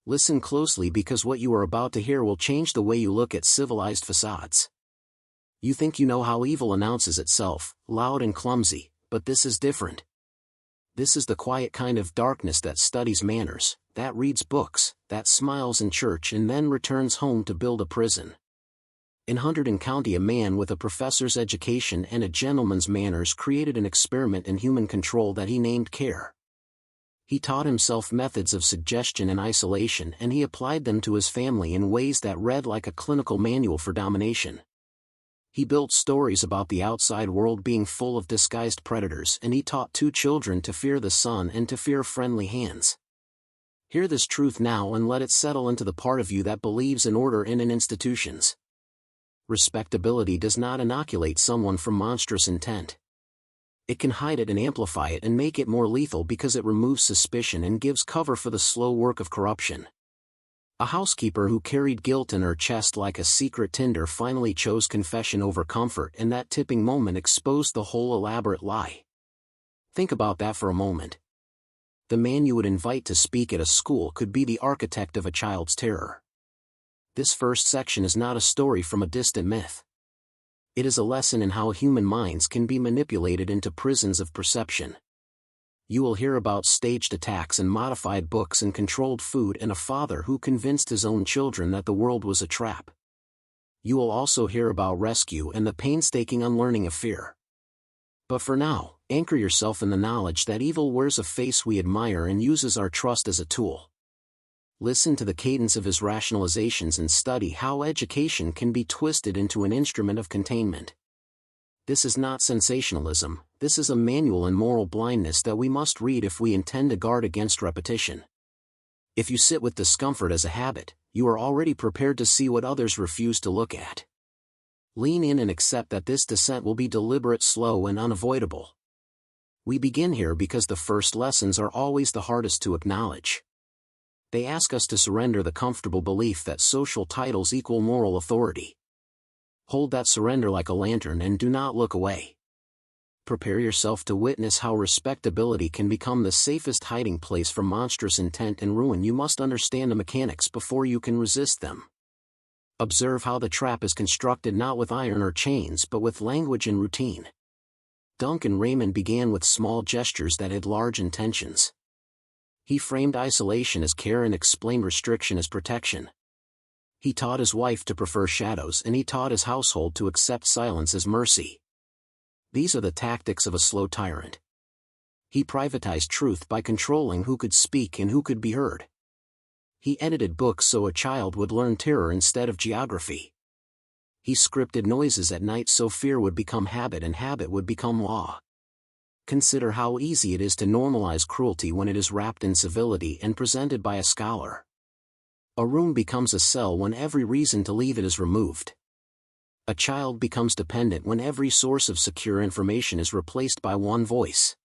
Listen closely because what you are about to hear will change the way you look at civilized facades. You think you know how evil announces itself, loud and clumsy, but this is different. This is the quiet kind of darkness that studies manners, that reads books, that smiles in church and then returns home to build a prison. In Hunterdon County, a man with a professor's education and a gentleman's manners created an experiment in human control that he named care. He taught himself methods of suggestion and isolation, and he applied them to his family in ways that read like a clinical manual for domination. He built stories about the outside world being full of disguised predators, and he taught 2 children to fear the sun and to fear friendly hands. Hear this truth now and let it settle into the part of you that believes in order and in institutions. Respectability does not inoculate someone from monstrous intent. It can hide it and amplify it and make it more lethal because it removes suspicion and gives cover for the slow work of corruption. A housekeeper who carried guilt in her chest like a secret tinder finally chose confession over comfort, and that tipping moment exposed the whole elaborate lie. Think about that for a moment. The man you would invite to speak at a school could be the architect of a child's terror. This first section is not a story from a distant myth. It is a lesson in how human minds can be manipulated into prisons of perception. You will hear about staged attacks and modified books and controlled food and a father who convinced his own children that the world was a trap. You will also hear about rescue and the painstaking unlearning of fear. But for now, anchor yourself in the knowledge that evil wears a face we admire and uses our trust as a tool. Listen to the cadence of his rationalizations and study how education can be twisted into an instrument of containment. This is not sensationalism, this is a manual in moral blindness that we must read if we intend to guard against repetition. If you sit with discomfort as a habit, you are already prepared to see what others refuse to look at. Lean in and accept that this descent will be deliberate, slow, and unavoidable. We begin here because the first lessons are always the hardest to acknowledge. They ask us to surrender the comfortable belief that social titles equal moral authority. Hold that surrender like a lantern and do not look away. Prepare yourself to witness how respectability can become the safest hiding place from monstrous intent and ruin. You must understand the mechanics before you can resist them. Observe how the trap is constructed, not with iron or chains but with language and routine. Duncan Raymond began with small gestures that had large intentions. He framed isolation as care and explained restriction as protection. He taught his wife to prefer shadows, and he taught his household to accept silence as mercy. These are the tactics of a slow tyrant. He privatized truth by controlling who could speak and who could be heard. He edited books so a child would learn terror instead of geography. He scripted noises at night so fear would become habit and habit would become law. Consider how easy it is to normalize cruelty when it is wrapped in civility and presented by a scholar. A room becomes a cell when every reason to leave it is removed. A child becomes dependent when every source of secure information is replaced by one voice.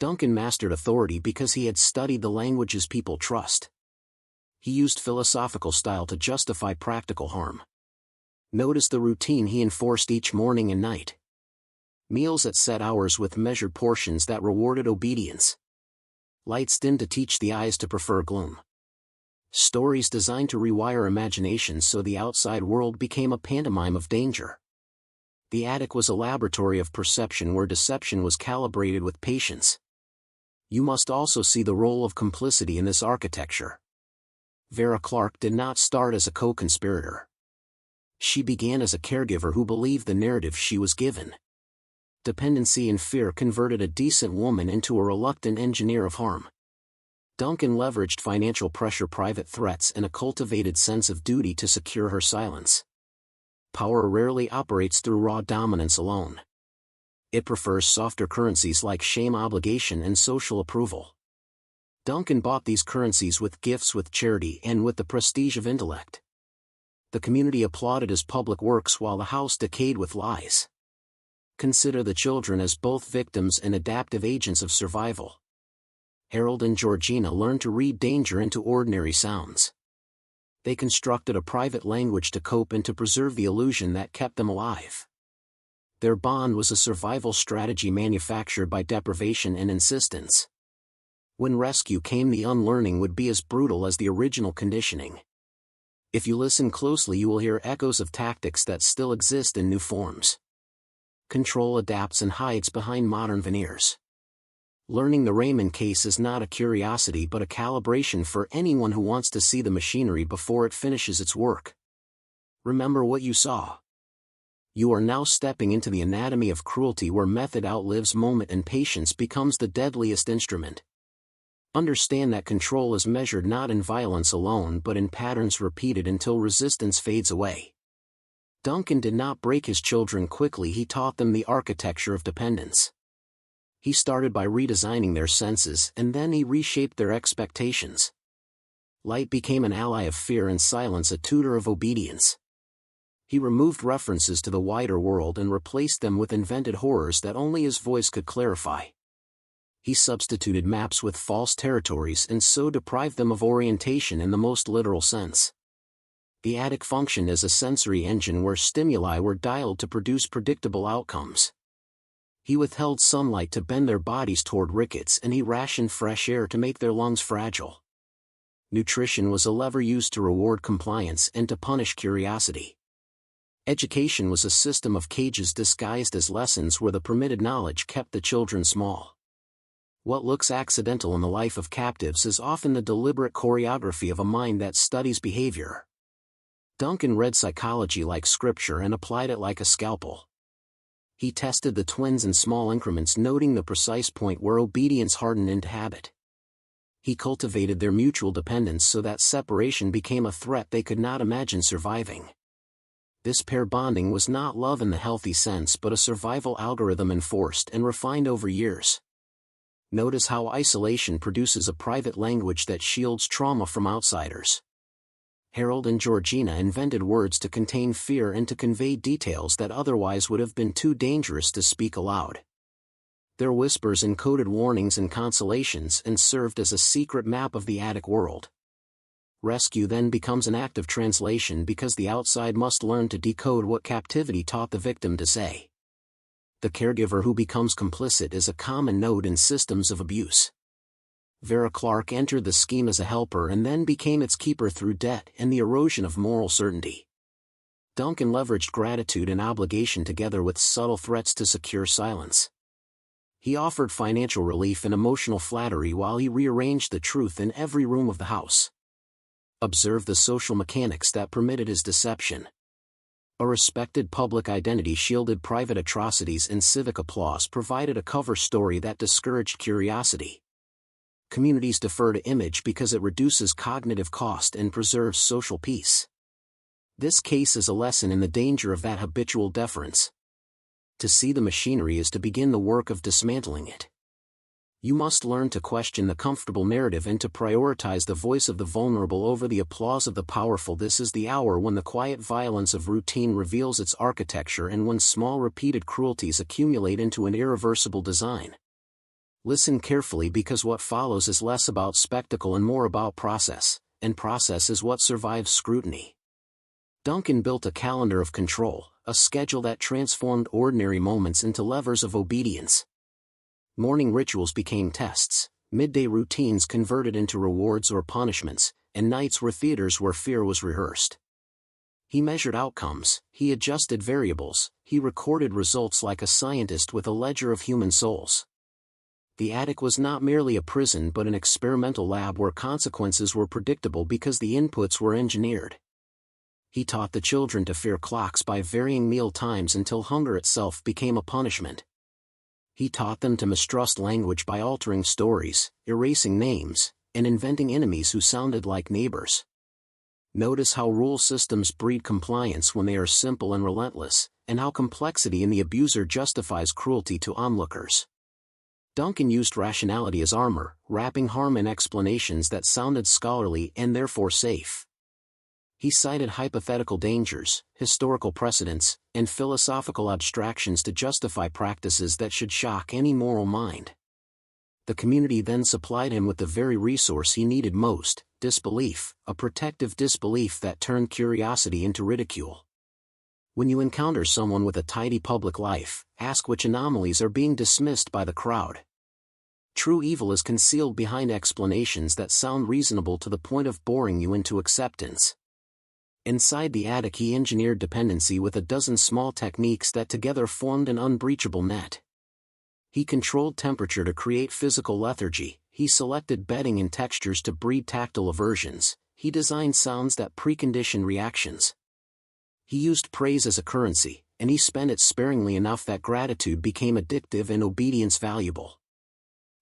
Duncan mastered authority because he had studied the languages people trust. He used philosophical style to justify practical harm. Notice the routine he enforced each morning and night. Meals at set hours with measured portions that rewarded obedience. Lights dimmed to teach the eyes to prefer gloom. Stories designed to rewire imagination so the outside world became a pantomime of danger. The attic was a laboratory of perception where deception was calibrated with patience. You must also see the role of complicity in this architecture. Vera Clark did not start as a co-conspirator. She began as a caregiver who believed the narrative she was given. Dependency and fear converted a decent woman into a reluctant engineer of harm. Duncan leveraged financial pressure, private threats, and a cultivated sense of duty to secure her silence. Power rarely operates through raw dominance alone. It prefers softer currencies like shame, obligation, and social approval. Duncan bought these currencies with gifts, with charity, and with the prestige of intellect. The community applauded his public works while the house decayed with lies. Consider the children as both victims and adaptive agents of survival. Harold and Georgina learned to read danger into ordinary sounds. They constructed a private language to cope and to preserve the illusion that kept them alive. Their bond was a survival strategy manufactured by deprivation and insistence. When rescue came, the unlearning would be as brutal as the original conditioning. If you listen closely, you will hear echoes of tactics that still exist in new forms. Control adapts and hides behind modern veneers. Learning the Raymond case is not a curiosity but a calibration for anyone who wants to see the machinery before it finishes its work. Remember what you saw. You are now stepping into the anatomy of cruelty, where method outlives moment and patience becomes the deadliest instrument. Understand that control is measured not in violence alone but in patterns repeated until resistance fades away. Duncan did not break his children quickly, he taught them the architecture of dependence. He started by redesigning their senses, and then he reshaped their expectations. Light became an ally of fear and silence a tutor of obedience. He removed references to the wider world and replaced them with invented horrors that only his voice could clarify. He substituted maps with false territories and so deprived them of orientation in the most literal sense. The attic functioned as a sensory engine where stimuli were dialed to produce predictable outcomes. He withheld sunlight to bend their bodies toward rickets, and he rationed fresh air to make their lungs fragile. Nutrition was a lever used to reward compliance and to punish curiosity. Education was a system of cages disguised as lessons where the permitted knowledge kept the children small. What looks accidental in the life of captives is often the deliberate choreography of a mind that studies behavior. Duncan read psychology like scripture and applied it like a scalpel. He tested the twins in small increments, noting the precise point where obedience hardened into habit. He cultivated their mutual dependence so that separation became a threat they could not imagine surviving. This pair bonding was not love in the healthy sense but a survival algorithm enforced and refined over years. Notice how isolation produces a private language that shields trauma from outsiders. Harold and Georgina invented words to contain fear and to convey details that otherwise would have been too dangerous to speak aloud. Their whispers encoded warnings and consolations and served as a secret map of the attic world. Rescue then becomes an act of translation because the outside must learn to decode what captivity taught the victim to say. The caregiver who becomes complicit is a common node in systems of abuse. Vera Clark entered the scheme as a helper and then became its keeper through debt and the erosion of moral certainty. Duncan leveraged gratitude and obligation together with subtle threats to secure silence. He offered financial relief and emotional flattery while he rearranged the truth in every room of the house. Observe the social mechanics that permitted his deception. A respected public identity shielded private atrocities, and civic applause provided a cover story that discouraged curiosity. Communities defer to image because it reduces cognitive cost and preserves social peace. This case is a lesson in the danger of that habitual deference. To see the machinery is to begin the work of dismantling it. You must learn to question the comfortable narrative and to prioritize the voice of the vulnerable over the applause of the powerful. This is the hour when the quiet violence of routine reveals its architecture and when small repeated cruelties accumulate into an irreversible design. Listen carefully because what follows is less about spectacle and more about process, and process is what survives scrutiny. Duncan built a calendar of control, a schedule that transformed ordinary moments into levers of obedience. Morning rituals became tests, midday routines converted into rewards or punishments, and nights were theaters where fear was rehearsed. He measured outcomes, he adjusted variables, he recorded results like a scientist with a ledger of human souls. The attic was not merely a prison but an experimental lab where consequences were predictable because the inputs were engineered. He taught the children to fear clocks by varying meal times until hunger itself became a punishment. He taught them to mistrust language by altering stories, erasing names, and inventing enemies who sounded like neighbors. Notice how rule systems breed compliance when they are simple and relentless, and how complexity in the abuser justifies cruelty to onlookers. Duncan used rationality as armor, wrapping harm in explanations that sounded scholarly and therefore safe. He cited hypothetical dangers, historical precedents, and philosophical abstractions to justify practices that should shock any moral mind. The community then supplied him with the very resource he needed most, disbelief, a protective disbelief that turned curiosity into ridicule. When you encounter someone with a tidy public life, ask which anomalies are being dismissed by the crowd. True evil is concealed behind explanations that sound reasonable to the point of boring you into acceptance. Inside the attic he engineered dependency with a dozen small techniques that together formed an unbreachable net. He controlled temperature to create physical lethargy, he selected bedding and textures to breed tactile aversions, he designed sounds that precondition reactions. He used praise as a currency, and he spent it sparingly enough that gratitude became addictive and obedience valuable.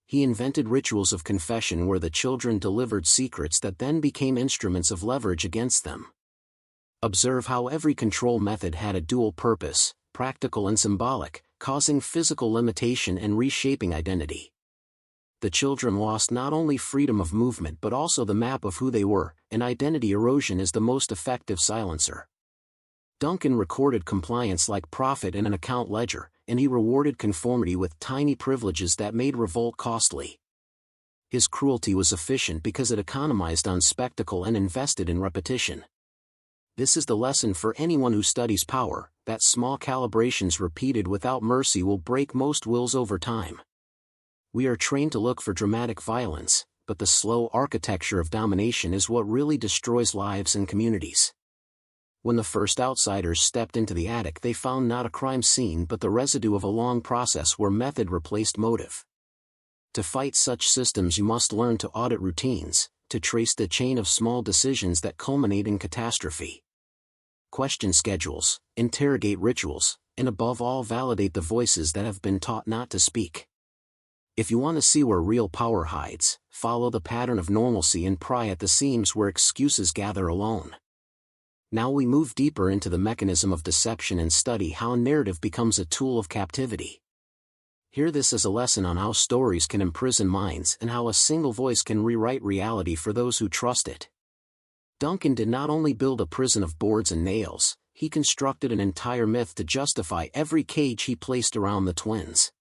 He invented rituals of confession where the children delivered secrets that then became instruments of leverage against them. Observe how every control method had a dual purpose, practical and symbolic, causing physical limitation and reshaping identity. The children lost not only freedom of movement but also the map of who they were, and identity erosion is the most effective silencer. Duncan recorded compliance like profit in an account ledger, and he rewarded conformity with tiny privileges that made revolt costly. His cruelty was efficient because it economized on spectacle and invested in repetition. This is the lesson for anyone who studies power, that small calibrations repeated without mercy will break most wills over time. We are trained to look for dramatic violence, but the slow architecture of domination is what really destroys lives and communities. When the first outsiders stepped into the attic they found not a crime scene but the residue of a long process where method replaced motive. To fight such systems you must learn to audit routines, to trace the chain of small decisions that culminate in catastrophe. Question schedules, interrogate rituals, and above all validate the voices that have been taught not to speak. If you want to see where real power hides, follow the pattern of normalcy and pry at the seams where excuses gather alone. Now we move deeper into the mechanism of deception and study how narrative becomes a tool of captivity. Hear this as a lesson on how stories can imprison minds and how a single voice can rewrite reality for those who trust it. Duncan did not only build a prison of boards and nails, he constructed an entire myth to justify every cage he placed around the twins.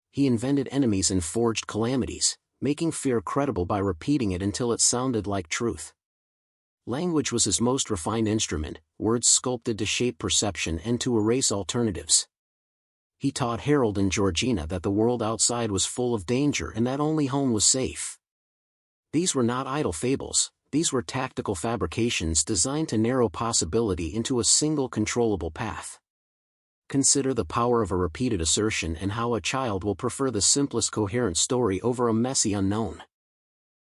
He invented enemies and forged calamities, making fear credible by repeating it until it sounded like truth. Language was his most refined instrument, words sculpted to shape perception and to erase alternatives. He taught Harold and Georgina that the world outside was full of danger and that only home was safe. These were not idle fables, these were tactical fabrications designed to narrow possibility into a single controllable path. Consider the power of a repeated assertion and how a child will prefer the simplest coherent story over a messy unknown.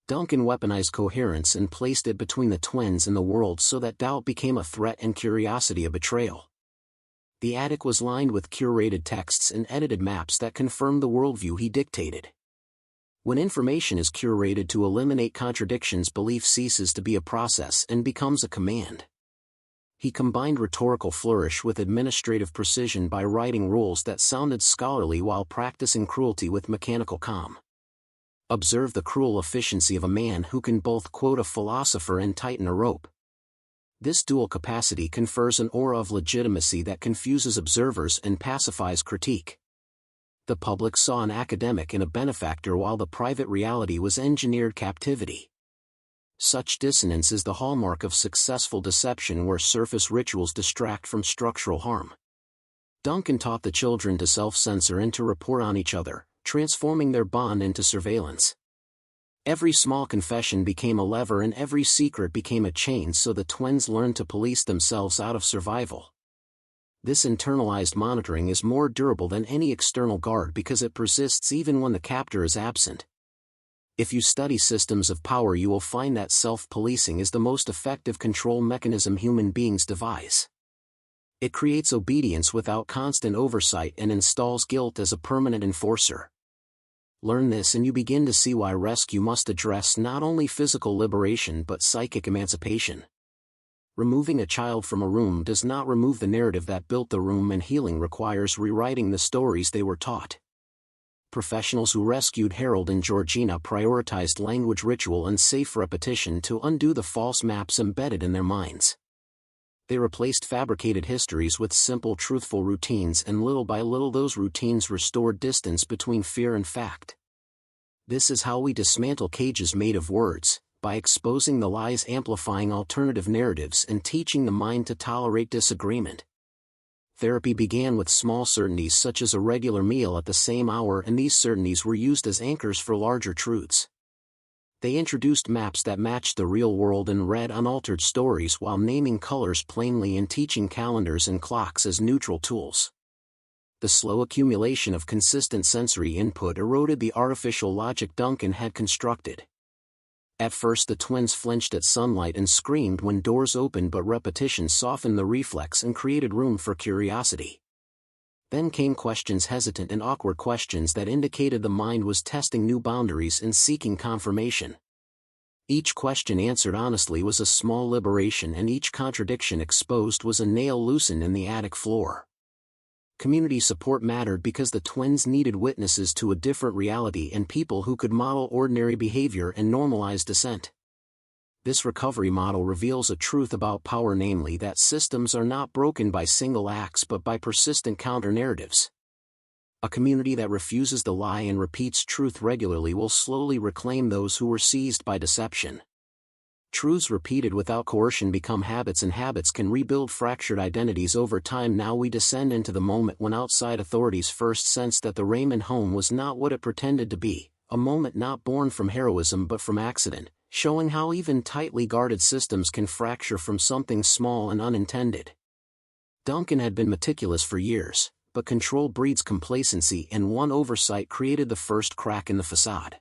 Duncan weaponized coherence and placed it between the twins and the world so that doubt became a threat and curiosity a betrayal. The attic was lined with curated texts and edited maps that confirmed the worldview he dictated. When information is curated to eliminate contradictions, belief ceases to be a process and becomes a command. He combined rhetorical flourish with administrative precision by writing rules that sounded scholarly while practicing cruelty with mechanical calm. Observe the cruel efficiency of a man who can both quote a philosopher and tighten a rope. This dual capacity confers an aura of legitimacy that confuses observers and pacifies critique. The public saw an academic and a benefactor while the private reality was engineered captivity. Such dissonance is the hallmark of successful deception where surface rituals distract from structural harm. Duncan taught the children to self-censor and to report on each other, transforming their bond into surveillance. Every small confession became a lever and every secret became a chain so the twins learned to police themselves out of survival. This internalized monitoring is more durable than any external guard because it persists even when the captor is absent. If you study systems of power you will find that self-policing is the most effective control mechanism human beings devise. It creates obedience without constant oversight and installs guilt as a permanent enforcer. Learn this and you begin to see why rescue must address not only physical liberation but psychic emancipation. Removing a child from a room does not remove the narrative that built the room, and healing requires rewriting the stories they were taught. Professionals who rescued Harold and Georgina prioritized language, ritual, and safe repetition to undo the false maps embedded in their minds. They replaced fabricated histories with simple, truthful routines, and little by little those routines restored distance between fear and fact. This is how we dismantle cages made of words, by exposing the lies, amplifying alternative narratives, and teaching the mind to tolerate disagreement. Therapy began with small certainties such as a regular meal at the same hour, and these certainties were used as anchors for larger truths. They introduced maps that matched the real world and read unaltered stories while naming colors plainly and teaching calendars and clocks as neutral tools. The slow accumulation of consistent sensory input eroded the artificial logic Duncan had constructed. At first the twins flinched at sunlight and screamed when doors opened, but repetition softened the reflex and created room for curiosity. Then came questions, hesitant and awkward questions that indicated the mind was testing new boundaries and seeking confirmation. Each question answered honestly was a small liberation, and each contradiction exposed was a nail loosened in the attic floor. Community support mattered because the twins needed witnesses to a different reality and people who could model ordinary behavior and normalize dissent. This recovery model reveals a truth about power, namely that systems are not broken by single acts but by persistent counter-narratives. A community that refuses the lie and repeats truth regularly will slowly reclaim those who were seized by deception. Truths repeated without coercion become habits, and habits can rebuild fractured identities over time. Now we descend into the moment when outside authorities first sensed that the Raymond home was not what it pretended to be, a moment not born from heroism but from accident, showing how even tightly guarded systems can fracture from something small and unintended. Duncan had been meticulous for years, but control breeds complacency, and one oversight created the first crack in the facade.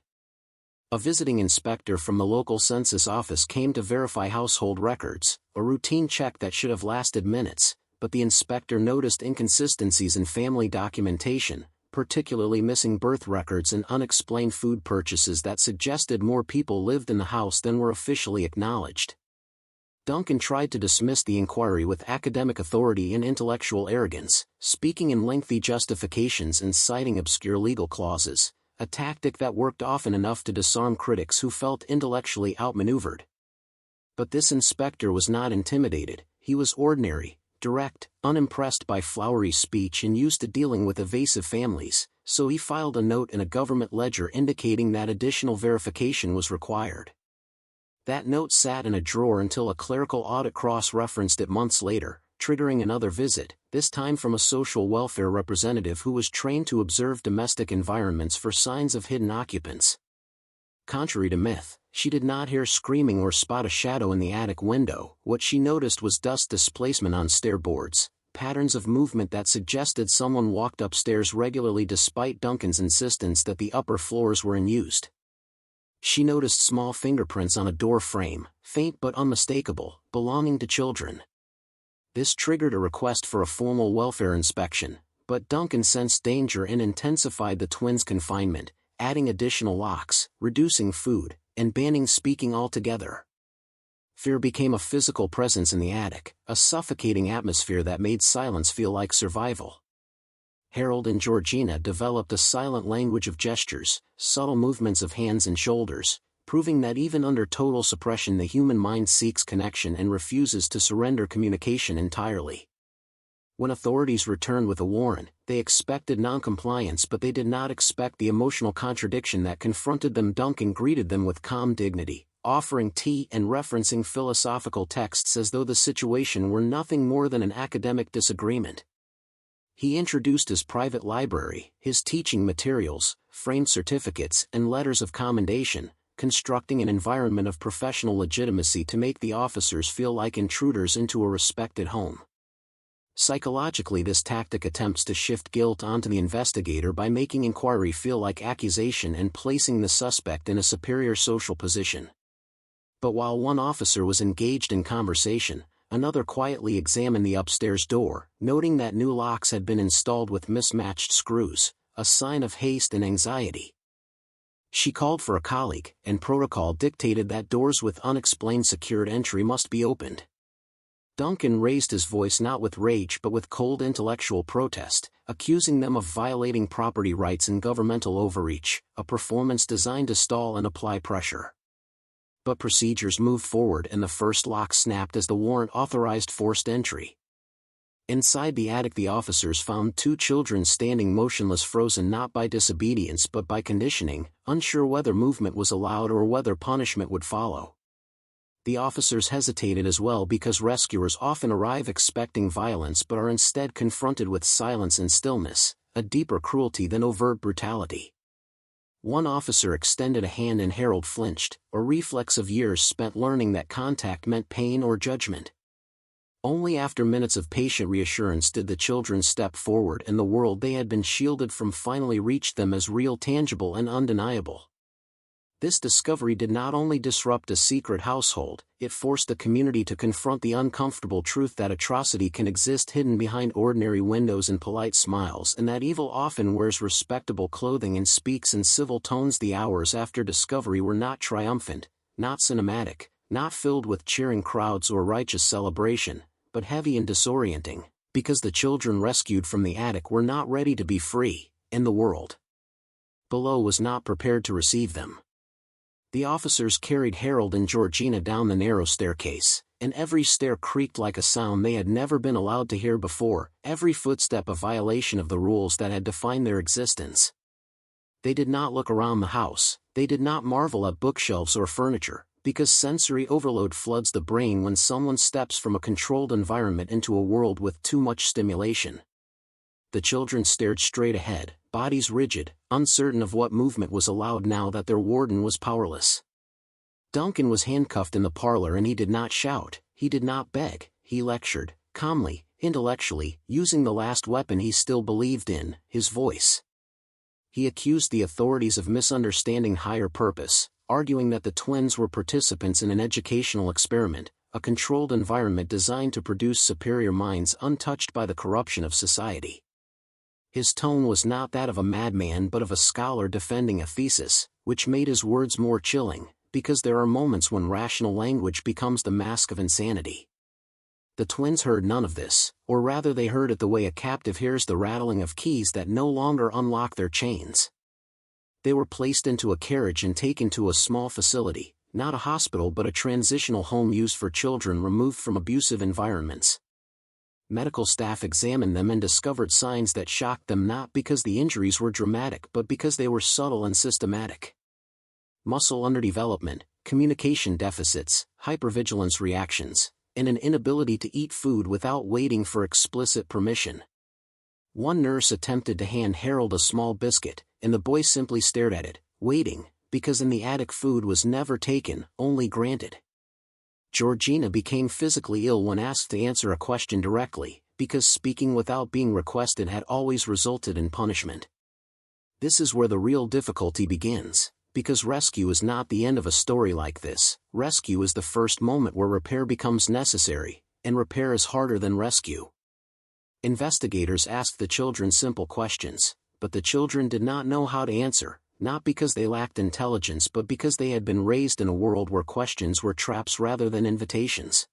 A visiting inspector from the local census office came to verify household records, a routine check that should have lasted minutes, but the inspector noticed inconsistencies in family documentation, particularly missing birth records and unexplained food purchases that suggested more people lived in the house than were officially acknowledged. Duncan tried to dismiss the inquiry with academic authority and intellectual arrogance, speaking in lengthy justifications and citing obscure legal clauses, a tactic that worked often enough to disarm critics who felt intellectually outmaneuvered. But this inspector was not intimidated. He was ordinary, direct, unimpressed by flowery speech and used to dealing with evasive families, so he filed a note in a government ledger indicating that additional verification was required. That note sat in a drawer until a clerical audit cross-referenced it months later, triggering another visit, this time from a social welfare representative who was trained to observe domestic environments for signs of hidden occupants. Contrary to myth, she did not hear screaming or spot a shadow in the attic window. What she noticed was dust displacement on stair boards, patterns of movement that suggested someone walked upstairs regularly despite Duncan's insistence that the upper floors were unused. She noticed small fingerprints on a door frame, faint but unmistakable, belonging to children. This triggered a request for a formal welfare inspection, but Duncan sensed danger and intensified the twins' confinement, adding additional locks, reducing food, and banning speaking altogether. Fear became a physical presence in the attic, a suffocating atmosphere that made silence feel like survival. Harold and Georgina developed a silent language of gestures, subtle movements of hands and shoulders, proving that even under total suppression the human mind seeks connection and refuses to surrender communication entirely. When authorities returned with a warrant, they expected noncompliance, but they did not expect the emotional contradiction that confronted them. Duncan greeted them with calm dignity, offering tea and referencing philosophical texts as though the situation were nothing more than an academic disagreement. He introduced his private library, his teaching materials, framed certificates, and letters of commendation, constructing an environment of professional legitimacy to make the officers feel like intruders into a respected home. Psychologically, this tactic attempts to shift guilt onto the investigator by making inquiry feel like accusation and placing the suspect in a superior social position. But while one officer was engaged in conversation, another quietly examined the upstairs door, noting that new locks had been installed with mismatched screws, a sign of haste and anxiety. She called for a colleague, and protocol dictated that doors with unexplained secured entry must be opened. Duncan raised his voice not with rage but with cold intellectual protest, accusing them of violating property rights and governmental overreach, a performance designed to stall and apply pressure. But procedures moved forward and the first lock snapped as the warrant authorized forced entry. Inside the attic the officers found two children standing motionless, frozen not by disobedience but by conditioning, unsure whether movement was allowed or whether punishment would follow. The officers hesitated as well because rescuers often arrive expecting violence but are instead confronted with silence and stillness, a deeper cruelty than overt brutality. One officer extended a hand and Harold flinched, a reflex of years spent learning that contact meant pain or judgment. Only after minutes of patient reassurance did the children step forward and the world they had been shielded from finally reached them as real, tangible and undeniable. This discovery did not only disrupt a secret household, it forced the community to confront the uncomfortable truth that atrocity can exist hidden behind ordinary windows and polite smiles, and that evil often wears respectable clothing and speaks in civil tones. The hours after discovery were not triumphant, not cinematic, not filled with cheering crowds or righteous celebration, but heavy and disorienting, because the children rescued from the attic were not ready to be free, and the world below was not prepared to receive them. The officers carried Harold and Georgina down the narrow staircase, and every stair creaked like a sound they had never been allowed to hear before, every footstep a violation of the rules that had defined their existence. They did not look around the house, they did not marvel at bookshelves or furniture, because sensory overload floods the brain when someone steps from a controlled environment into a world with too much stimulation. The children stared straight ahead, bodies rigid, uncertain of what movement was allowed now that their warden was powerless. Duncan was handcuffed in the parlor and he did not shout, he did not beg, he lectured, calmly, intellectually, using the last weapon he still believed in, his voice. He accused the authorities of misunderstanding higher purpose, arguing that the twins were participants in an educational experiment, a controlled environment designed to produce superior minds untouched by the corruption of society. His tone was not that of a madman but of a scholar defending a thesis, which made his words more chilling, because there are moments when rational language becomes the mask of insanity. The twins heard none of this, or rather they heard it the way a captive hears the rattling of keys that no longer unlock their chains. They were placed into a carriage and taken to a small facility, not a hospital but a transitional home used for children removed from abusive environments. Medical staff examined them and discovered signs that shocked them not because the injuries were dramatic but because they were subtle and systematic. Muscle underdevelopment, communication deficits, hypervigilance reactions, and an inability to eat food without waiting for explicit permission. One nurse attempted to hand Harold a small biscuit, and the boy simply stared at it, waiting, because in the attic food was never taken, only granted. Georgina became physically ill when asked to answer a question directly, because speaking without being requested had always resulted in punishment. This is where the real difficulty begins, because rescue is not the end of a story like this. Rescue is the first moment where repair becomes necessary, and repair is harder than rescue. Investigators asked the children simple questions, but the children did not know how to answer, not because they lacked intelligence but because they had been raised in a world where questions were traps rather than invitations.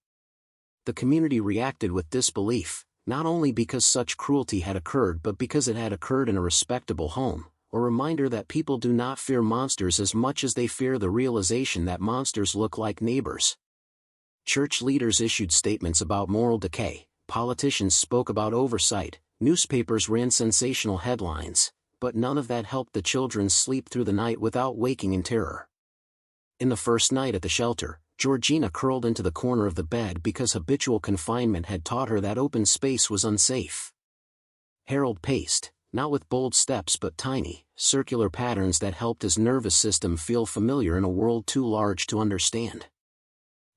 The community reacted with disbelief, not only because such cruelty had occurred but because it had occurred in a respectable home, a reminder that people do not fear monsters as much as they fear the realization that monsters look like neighbors. Church leaders issued statements about moral decay, politicians spoke about oversight, newspapers ran sensational headlines, but none of that helped the children sleep through the night without waking in terror. In the first night at the shelter, Georgina curled into the corner of the bed because habitual confinement had taught her that open space was unsafe. Harold paced, not with bold steps but tiny, circular patterns that helped his nervous system feel familiar in a world too large to understand.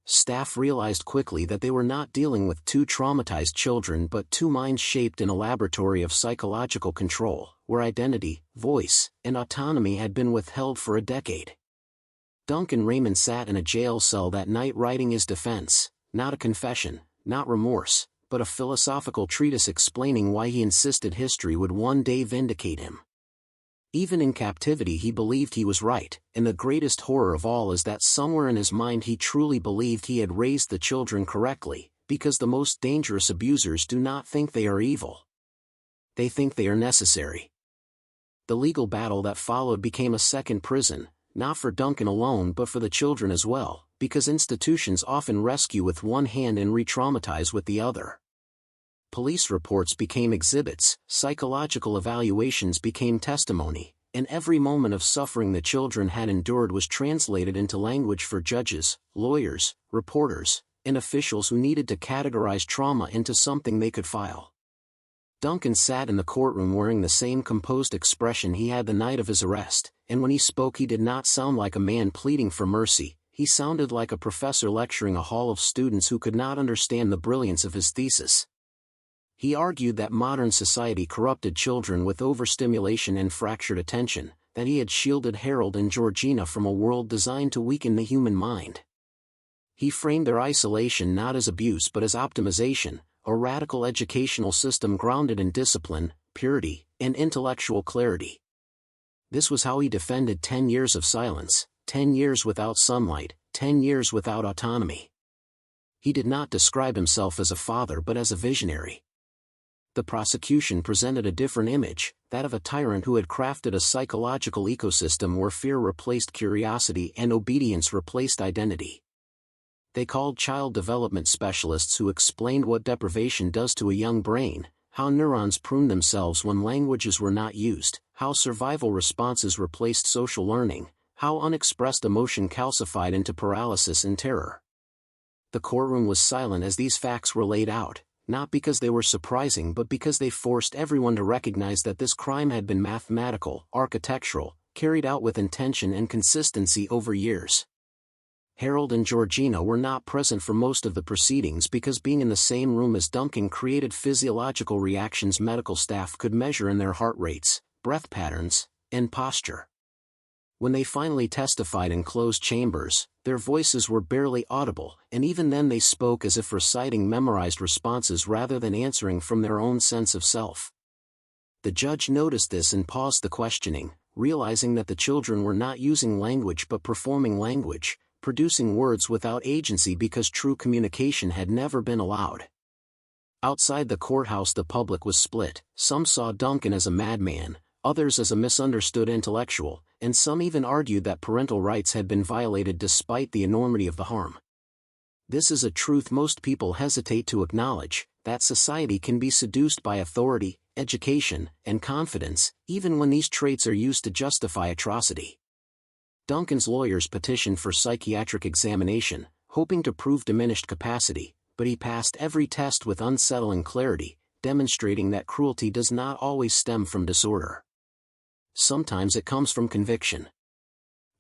Staff realized quickly that they were not dealing with two traumatized children but two minds shaped in a laboratory of psychological control, where identity, voice, and autonomy had been withheld for a decade. Duncan Raymond sat in a jail cell that night writing his defense, not a confession, not remorse, but a philosophical treatise explaining why he insisted history would one day vindicate him. Even in captivity he believed he was right, and the greatest horror of all is that somewhere in his mind he truly believed he had raised the children correctly, because the most dangerous abusers do not think they are evil. They think they are necessary. The legal battle that followed became a second prison, not for Duncan alone but for the children as well, because institutions often rescue with one hand and re-traumatize with the other. Police reports became exhibits, psychological evaluations became testimony, and every moment of suffering the children had endured was translated into language for judges, lawyers, reporters, and officials who needed to categorize trauma into something they could file. Duncan sat in the courtroom wearing the same composed expression he had the night of his arrest, and when he spoke he did not sound like a man pleading for mercy, he sounded like a professor lecturing a hall of students who could not understand the brilliance of his thesis. He argued that modern society corrupted children with overstimulation and fractured attention, that he had shielded Harold and Georgina from a world designed to weaken the human mind. He framed their isolation not as abuse but as optimization, a radical educational system grounded in discipline, purity, and intellectual clarity. This was how he defended 10 years of silence, 10 years without sunlight, 10 years without autonomy. He did not describe himself as a father but as a visionary. The prosecution presented a different image, that of a tyrant who had crafted a psychological ecosystem where fear replaced curiosity and obedience replaced identity. They called child development specialists who explained what deprivation does to a young brain, how neurons prune themselves when languages were not used, how survival responses replaced social learning, how unexpressed emotion calcified into paralysis and terror. The courtroom was silent as these facts were laid out, not because they were surprising but because they forced everyone to recognize that this crime had been mathematical, architectural, carried out with intention and consistency over years. Harold and Georgina were not present for most of the proceedings because being in the same room as Duncan created physiological reactions medical staff could measure in their heart rates, breath patterns, and posture. When they finally testified in closed chambers, their voices were barely audible, and even then they spoke as if reciting memorized responses rather than answering from their own sense of self. The judge noticed this and paused the questioning, realizing that the children were not using language but performing language, producing words without agency because true communication had never been allowed. Outside the courthouse the public was split, some saw Duncan as a madman, others as a misunderstood intellectual, and some even argued that parental rights had been violated despite the enormity of the harm. This is a truth most people hesitate to acknowledge, that society can be seduced by authority, education, and confidence, even when these traits are used to justify atrocity. Duncan's lawyers petitioned for psychiatric examination, hoping to prove diminished capacity, but he passed every test with unsettling clarity, demonstrating that cruelty does not always stem from disorder. Sometimes it comes from conviction.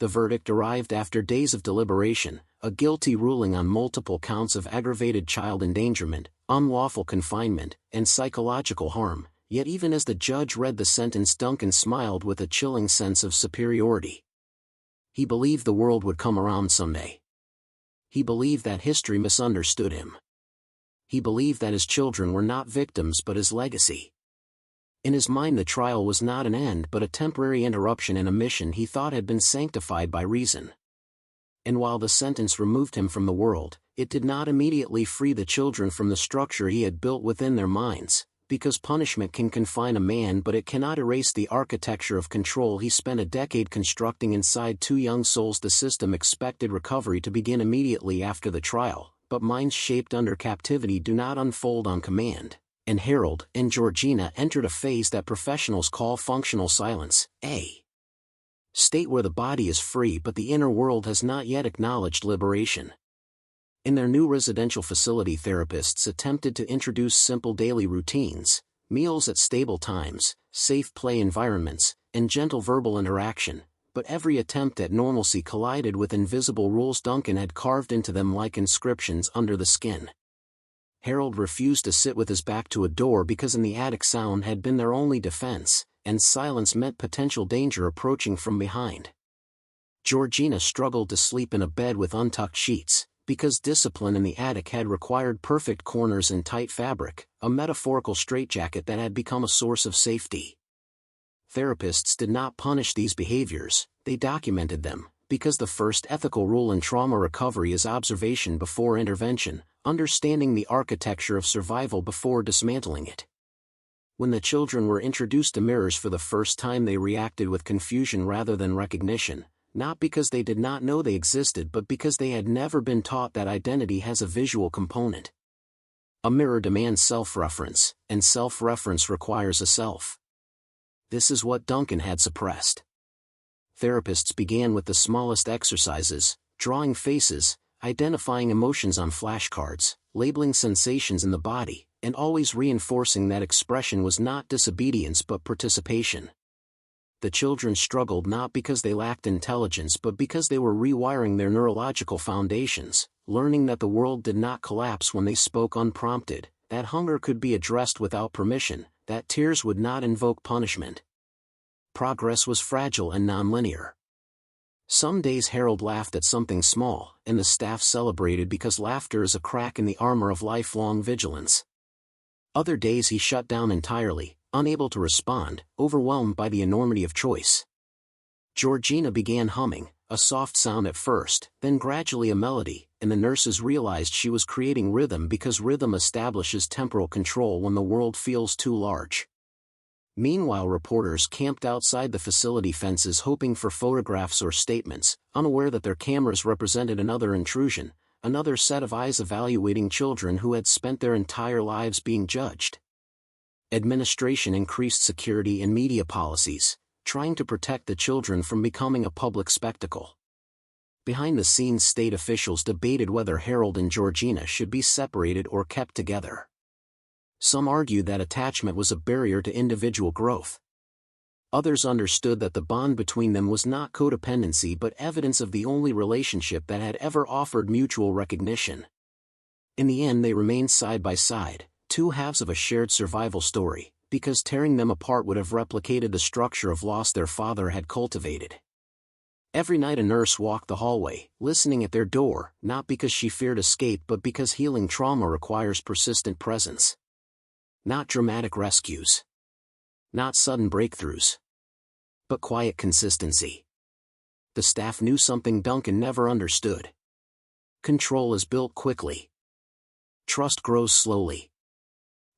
The verdict arrived after days of deliberation, a guilty ruling on multiple counts of aggravated child endangerment, unlawful confinement, and psychological harm, yet even as the judge read the sentence Duncan smiled with a chilling sense of superiority. He believed the world would come around someday. He believed that history misunderstood him. He believed that his children were not victims but his legacy. In his mind the trial was not an end but a temporary interruption in a mission he thought had been sanctified by reason. And while the sentence removed him from the world, it did not immediately free the children from the structure he had built within their minds, because punishment can confine a man but it cannot erase the architecture of control he spent a decade constructing inside two young souls. The system expected recovery to begin immediately after the trial, but minds shaped under captivity do not unfold on command, and Harold and Georgina entered a phase that professionals call functional silence, a state where the body is free but the inner world has not yet acknowledged liberation. In their new residential facility, therapists attempted to introduce simple daily routines, meals at stable times, safe play environments, and gentle verbal interaction, but every attempt at normalcy collided with invisible rules Duncan had carved into them like inscriptions under the skin. Harold refused to sit with his back to a door because in the attic sound had been their only defense, and silence meant potential danger approaching from behind. Georgina struggled to sleep in a bed with untucked sheets, because discipline in the attic had required perfect corners and tight fabric, a metaphorical straitjacket that had become a source of safety. Therapists did not punish these behaviors, they documented them, because the first ethical rule in trauma recovery is observation before intervention, understanding the architecture of survival before dismantling it. When the children were introduced to mirrors for the first time they reacted with confusion rather than recognition, not because they did not know they existed but because they had never been taught that identity has a visual component. A mirror demands self-reference, and self-reference requires a self. This is what Duncan had suppressed. Therapists began with the smallest exercises, drawing faces, identifying emotions on flashcards, labeling sensations in the body, and always reinforcing that expression was not disobedience but participation. The children struggled not because they lacked intelligence but because they were rewiring their neurological foundations, learning that the world did not collapse when they spoke unprompted, that hunger could be addressed without permission, that tears would not invoke punishment. Progress was fragile and nonlinear. Some days Harold laughed at something small, and the staff celebrated because laughter is a crack in the armor of lifelong vigilance. Other days he shut down entirely, unable to respond, overwhelmed by the enormity of choice. Georgina began humming, a soft sound at first, then gradually a melody, and the nurses realized she was creating rhythm because rhythm establishes temporal control when the world feels too large. Meanwhile, reporters camped outside the facility fences hoping for photographs or statements, unaware that their cameras represented another intrusion, another set of eyes evaluating children who had spent their entire lives being judged. Administration increased security and media policies, trying to protect the children from becoming a public spectacle. Behind the scenes, state officials debated whether Harold and Georgina should be separated or kept together. Some argued that attachment was a barrier to individual growth. Others understood that the bond between them was not codependency but evidence of the only relationship that had ever offered mutual recognition. In the end, they remained side by side, two halves of a shared survival story, because tearing them apart would have replicated the structure of loss their father had cultivated. Every night a nurse walked the hallway, listening at their door, not because she feared escape but because healing trauma requires persistent presence. Not dramatic rescues. Not sudden breakthroughs. But quiet consistency. The staff knew something Duncan never understood. Control is built quickly. Trust grows slowly.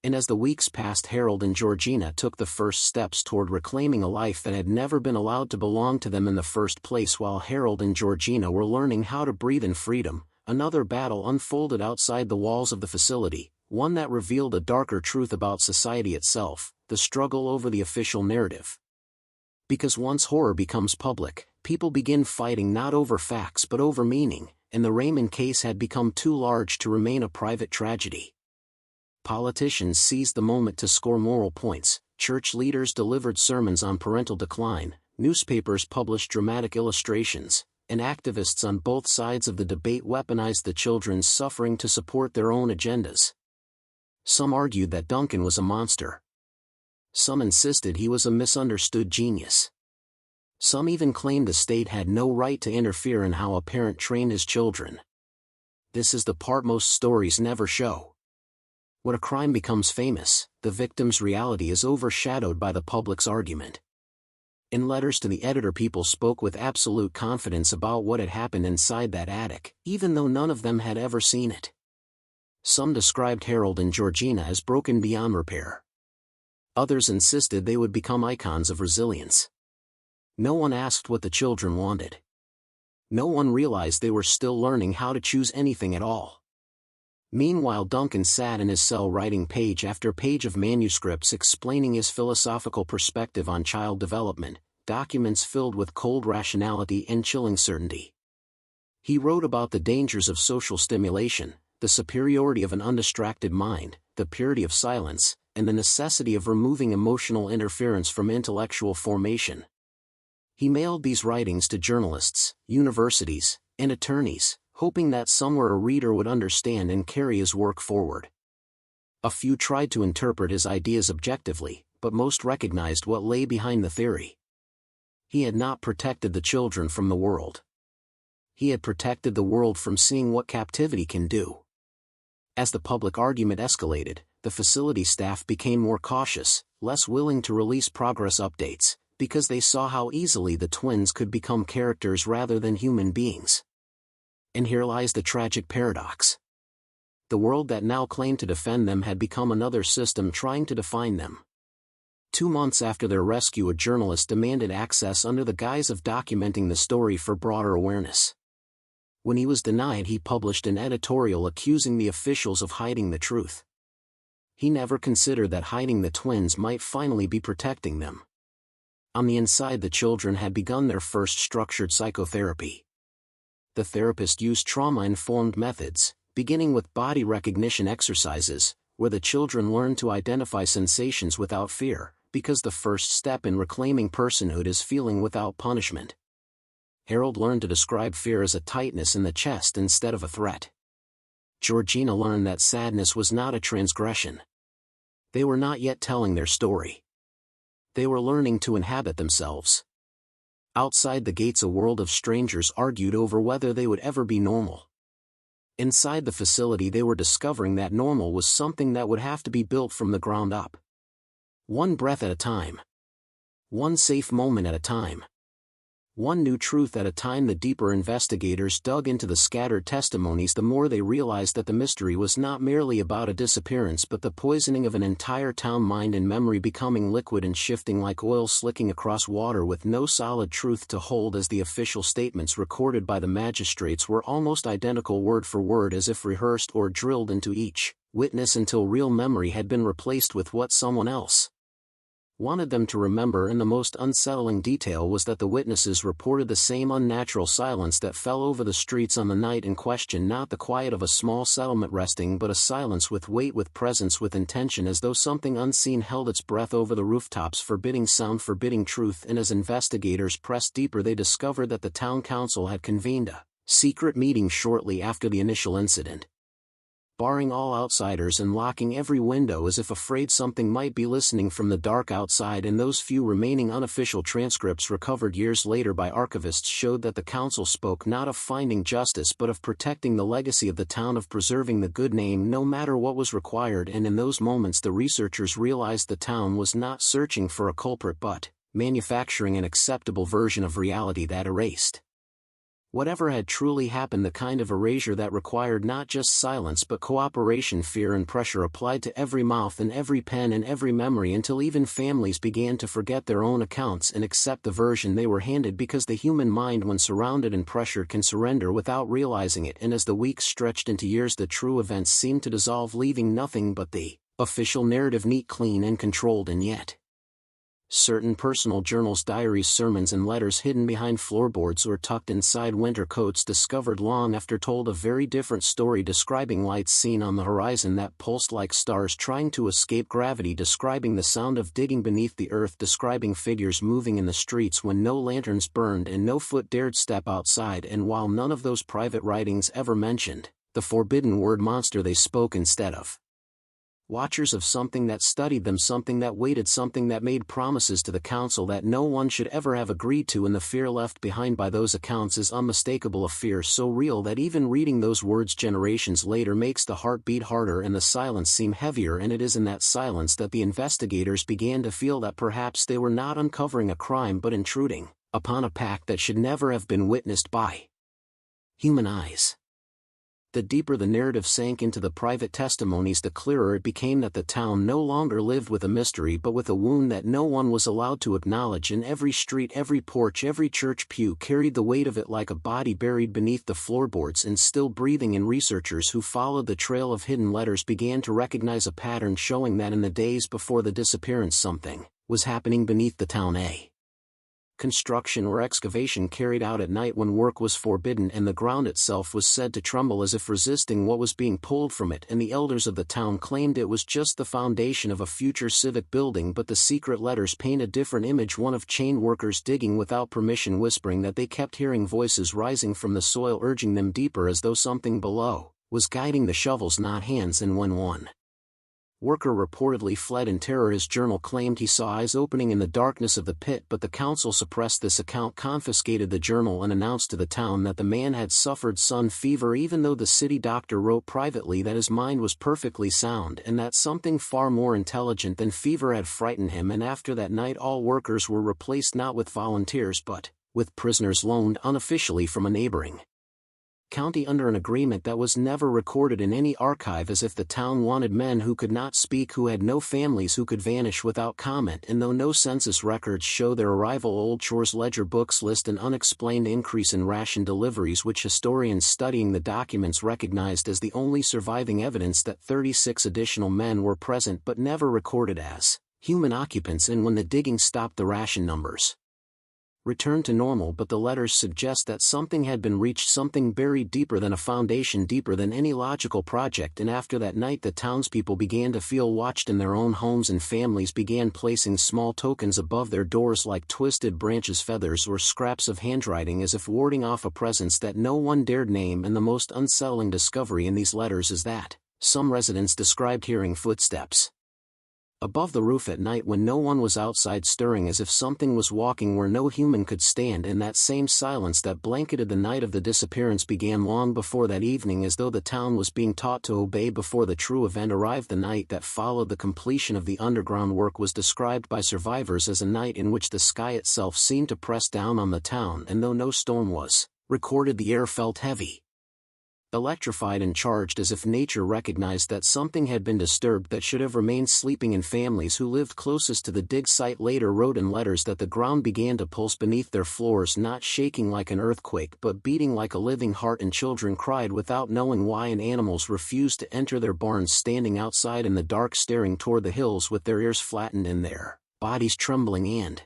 And as the weeks passed, Harold and Georgina took the first steps toward reclaiming a life that had never been allowed to belong to them in the first place. While Harold and Georgina were learning how to breathe in freedom, another battle unfolded outside the walls of the facility, one that revealed a darker truth about society itself, the struggle over the official narrative. Because once horror becomes public, people begin fighting not over facts but over meaning, and the Raymond case had become too large to remain a private tragedy. Politicians seized the moment to score moral points, church leaders delivered sermons on parental decline, newspapers published dramatic illustrations, and activists on both sides of the debate weaponized the children's suffering to support their own agendas. Some argued that Duncan was a monster. Some insisted he was a misunderstood genius. Some even claimed the state had no right to interfere in how a parent trained his children. This is the part most stories never show. When a crime becomes famous, the victim's reality is overshadowed by the public's argument. In letters to the editor, people spoke with absolute confidence about what had happened inside that attic, even though none of them had ever seen it. Some described Harold and Georgina as broken beyond repair. Others insisted they would become icons of resilience. No one asked what the children wanted. No one realized they were still learning how to choose anything at all. Meanwhile, Duncan sat in his cell writing page after page of manuscripts explaining his philosophical perspective on child development, documents filled with cold rationality and chilling certainty. He wrote about the dangers of social stimulation, the superiority of an undistracted mind, the purity of silence, and the necessity of removing emotional interference from intellectual formation. He mailed these writings to journalists, universities, and attorneys, hoping that somewhere a reader would understand and carry his work forward. A few tried to interpret his ideas objectively, but most recognized what lay behind the theory. He had not protected the children from the world. He had protected the world from seeing what captivity can do. As the public argument escalated, the facility staff became more cautious, less willing to release progress updates, because they saw how easily the twins could become characters rather than human beings. And here lies the tragic paradox. The world that now claimed to defend them had become another system trying to define them. 2 months after their rescue, a journalist demanded access under the guise of documenting the story for broader awareness. When he was denied, he published an editorial accusing the officials of hiding the truth. He never considered that hiding the twins might finally be protecting them. On the inside, the children had begun their first structured psychotherapy. The therapist used trauma-informed methods, beginning with body recognition exercises, where the children learned to identify sensations without fear, because the first step in reclaiming personhood is feeling without punishment. Harold learned to describe fear as a tightness in the chest instead of a threat. Georgina learned that sadness was not a transgression. They were not yet telling their story. They were learning to inhabit themselves. Outside the gates, a world of strangers argued over whether they would ever be normal. Inside the facility, they were discovering that normal was something that would have to be built from the ground up. One breath at a time. One safe moment at a time. One new truth at a time. The deeper investigators dug into the scattered testimonies, the more they realized that the mystery was not merely about a disappearance but the poisoning of an entire town, mind and memory becoming liquid and shifting like oil slicking across water with no solid truth to hold. As the official statements recorded by the magistrates were almost identical word for word, as if rehearsed or drilled into each witness until real memory had been replaced with what someone else wanted them to remember. And the most unsettling detail was that the witnesses reported the same unnatural silence that fell over the streets on the night in question, not the quiet of a small settlement resting, but a silence with weight, with presence, with intention, as though something unseen held its breath over the rooftops, forbidding sound, forbidding truth. And as investigators pressed deeper, they discovered that the town council had convened a secret meeting shortly after the initial incident, barring all outsiders and locking every window as if afraid something might be listening from the dark outside. And those few remaining unofficial transcripts recovered years later by archivists showed that the council spoke not of finding justice but of protecting the legacy of the town, of preserving the good name no matter what was required. And in those moments the researchers realized the town was not searching for a culprit but manufacturing an acceptable version of reality that erased whatever had truly happened, the kind of erasure that required not just silence but cooperation, fear and pressure applied to every mouth and every pen and every memory, until even families began to forget their own accounts and accept the version they were handed, because the human mind, when surrounded and pressured, can surrender without realizing it. And as the weeks stretched into years, the true events seemed to dissolve, leaving nothing but the official narrative, neat, clean and controlled. And yet certain personal journals, diaries, sermons and letters hidden behind floorboards or tucked inside winter coats, discovered long after, told a very different story, describing lights seen on the horizon that pulsed like stars trying to escape gravity, describing the sound of digging beneath the earth, describing figures moving in the streets when no lanterns burned and no foot dared step outside. And while none of those private writings ever mentioned the forbidden word monster, they spoke instead of watchers of something that studied them, something that waited, something that made promises to the council that no one should ever have agreed to. And the fear left behind by those accounts is unmistakable, a fear so real that even reading those words generations later makes the heart beat harder and the silence seem heavier. And it is in that silence that the investigators began to feel that perhaps they were not uncovering a crime but intruding upon a pact that should never have been witnessed by human eyes. The deeper the narrative sank into the private testimonies, the clearer it became that the town no longer lived with a mystery but with a wound that no one was allowed to acknowledge. And every street, every porch, every church pew carried the weight of it like a body buried beneath the floorboards and still breathing. And researchers who followed the trail of hidden letters began to recognize a pattern, showing that in the days before the disappearance something was happening beneath the town. Construction or excavation carried out at night when work was forbidden, and the ground itself was said to tremble as if resisting what was being pulled from it. And the elders of the town claimed it was just the foundation of a future civic building, but the secret letters paint a different image, one of chain workers digging without permission, whispering that they kept hearing voices rising from the soil urging them deeper, as though something below was guiding the shovels, not hands. And when one worker reportedly fled in terror, his journal claimed he saw eyes opening in the darkness of the pit, but the council suppressed this account, confiscated the journal and announced to the town that the man had suffered sun fever, even though the city doctor wrote privately that his mind was perfectly sound and that something far more intelligent than fever had frightened him. And after that night all workers were replaced not with volunteers but with prisoners loaned unofficially from a neighboring county under an agreement that was never recorded in any archive, as if the town wanted men who could not speak, who had no families, who could vanish without comment. And though no census records show their arrival, old chores ledger books list an unexplained increase in ration deliveries, which historians studying the documents recognized as the only surviving evidence that 36 additional men were present but never recorded as human occupants, and when the digging stopped the ration numbers returned to normal, but the letters suggest that something had been reached, something buried deeper than a foundation, deeper than any logical project. And after that night the townspeople began to feel watched in their own homes, and families began placing small tokens above their doors like twisted branches, feathers, or scraps of handwriting, as if warding off a presence that no one dared name. And the most unsettling discovery in these letters is that some residents described hearing footsteps above the roof at night when no one was outside, stirring as if something was walking where no human could stand. And that same silence that blanketed the night of the disappearance began long before that evening, as though the town was being taught to obey before the true event arrived. The night that followed the completion of the underground work was described by survivors as a night in which the sky itself seemed to press down on the town, and though no storm was recorded, the air felt heavy, electrified, and charged, as if nature recognized that something had been disturbed that should have remained sleeping. And families who lived closest to the dig site later wrote in letters that the ground began to pulse beneath their floors, not shaking like an earthquake but beating like a living heart, and children cried without knowing why, and animals refused to enter their barns, standing outside in the dark staring toward the hills with their ears flattened and their bodies trembling. And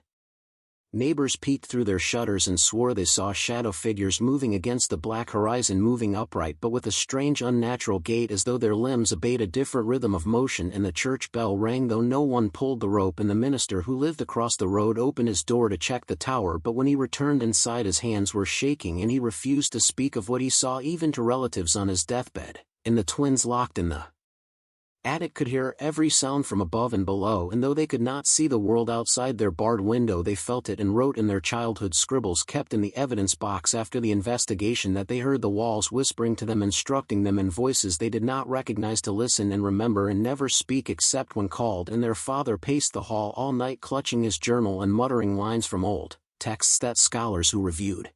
neighbors peeked through their shutters and swore they saw shadow figures moving against the black horizon, moving upright but with a strange unnatural gait, as though their limbs obeyed a different rhythm of motion. And the church bell rang, though no one pulled the rope, and the minister who lived across the road opened his door to check the tower, but when he returned inside his hands were shaking and he refused to speak of what he saw even to relatives on his deathbed. And the twins locked in the attic could hear every sound from above and below, and though they could not see the world outside their barred window, they felt it and wrote in their childhood scribbles kept in the evidence box after the investigation that they heard the walls whispering to them, instructing them in voices they did not recognize to listen and remember and never speak except when called. And their father paced the hall all night, clutching his journal and muttering lines from old texts that scholars who reviewed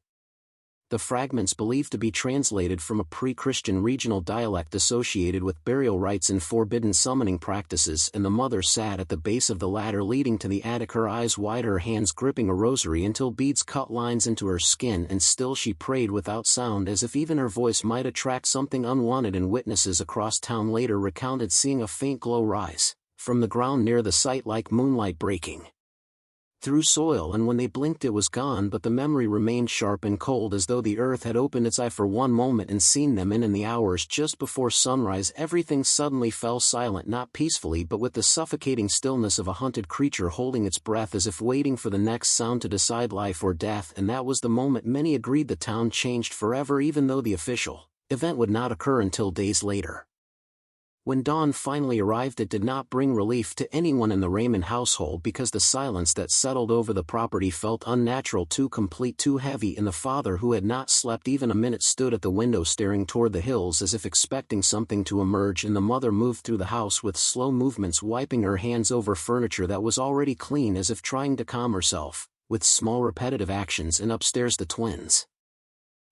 the fragments believed to be translated from a pre-Christian regional dialect associated with burial rites and forbidden summoning practices. And the mother sat at the base of the ladder leading to the attic, her eyes wide, her hands gripping a rosary until beads cut lines into her skin, and still she prayed without sound, as if even her voice might attract something unwanted. And witnesses across town later recounted seeing a faint glow rise from the ground near the site like moonlight breaking through soil, and when they blinked it was gone, but the memory remained sharp and cold, as though the earth had opened its eye for one moment and seen them. And in the hours just before sunrise everything suddenly fell silent, not peacefully but with the suffocating stillness of a hunted creature holding its breath as if waiting for the next sound to decide life or death. And that was the moment many agreed the town changed forever, even though the official event would not occur until days later. When dawn finally arrived, it did not bring relief to anyone in the Raymond household, because the silence that settled over the property felt unnatural, too complete, too heavy. And the father, who had not slept even a minute, stood at the window staring toward the hills as if expecting something to emerge. And the mother moved through the house with slow movements, wiping her hands over furniture that was already clean, as if trying to calm herself, with small repetitive actions. And upstairs the twins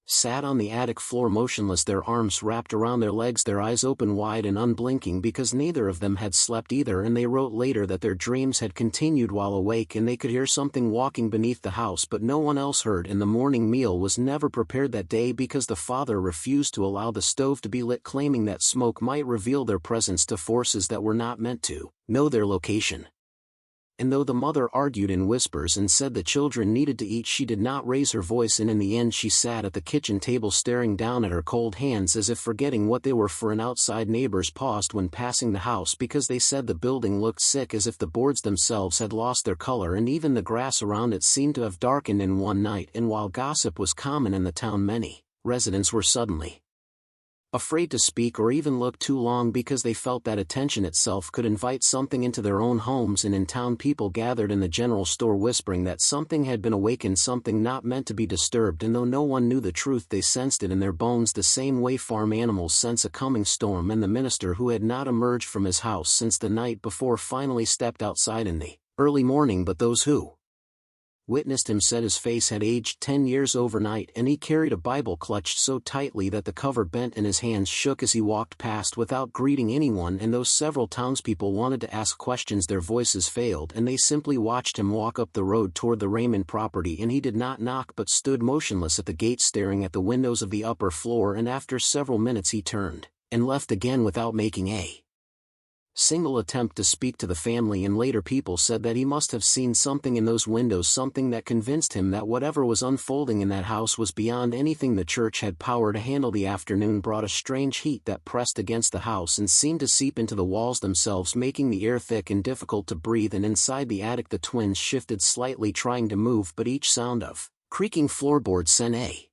sat on the attic floor motionless, their arms wrapped around their legs, their eyes open wide and unblinking, because neither of them had slept either. And they wrote later that their dreams had continued while awake, and they could hear something walking beneath the house, but no one else heard. And the morning meal was never prepared that day because the father refused to allow the stove to be lit, claiming that smoke might reveal their presence to forces that were not meant to know their location. And though the mother argued in whispers and said the children needed to eat, she did not raise her voice, and in the end she sat at the kitchen table staring down at her cold hands as if forgetting what they were for. And outside neighbors paused when passing the house because they said the building looked sick, as if the boards themselves had lost their color, and even the grass around it seemed to have darkened in one night. And while gossip was common in the town, many residents were suddenly afraid to speak or even look too long, because they felt that attention itself could invite something into their own homes. And in town people gathered in the general store whispering that something had been awakened, something not meant to be disturbed. And though no one knew the truth, they sensed it in their bones the same way farm animals sense a coming storm. And the minister, who had not emerged from his house since the night before, finally stepped outside in the early morning, but those who witnessed him said his face had aged 10 years overnight, and he carried a Bible clutched so tightly that the cover bent and his hands shook as he walked past without greeting anyone. And though several townspeople wanted to ask questions, their voices failed, and they simply watched him walk up the road toward the Raymond property. And he did not knock but stood motionless at the gate, staring at the windows of the upper floor. And after several minutes he turned and left again without making a single attempt to speak to the family, and later people said that he must have seen something in those windows, something that convinced him that whatever was unfolding in that house was beyond anything the church had power to handle. The afternoon brought a strange heat that pressed against the house and seemed to seep into the walls themselves, making the air thick and difficult to breathe, and inside the attic the twins shifted slightly, trying to move, but each sound of creaking floorboards sent a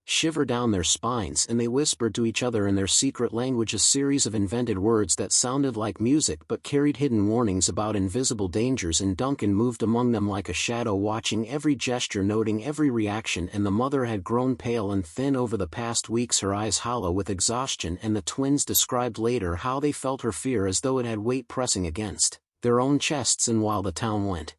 shiver down their spines, and they whispered to each other in their secret language a series of invented words that sounded like music but carried hidden warnings about invisible dangers, and Duncan moved among them like a shadow, watching every gesture, noting every reaction. And the mother had grown pale and thin over the past weeks, her eyes hollow with exhaustion, and the twins described later how they felt her fear as though it had weight pressing against their own chests. And while the town went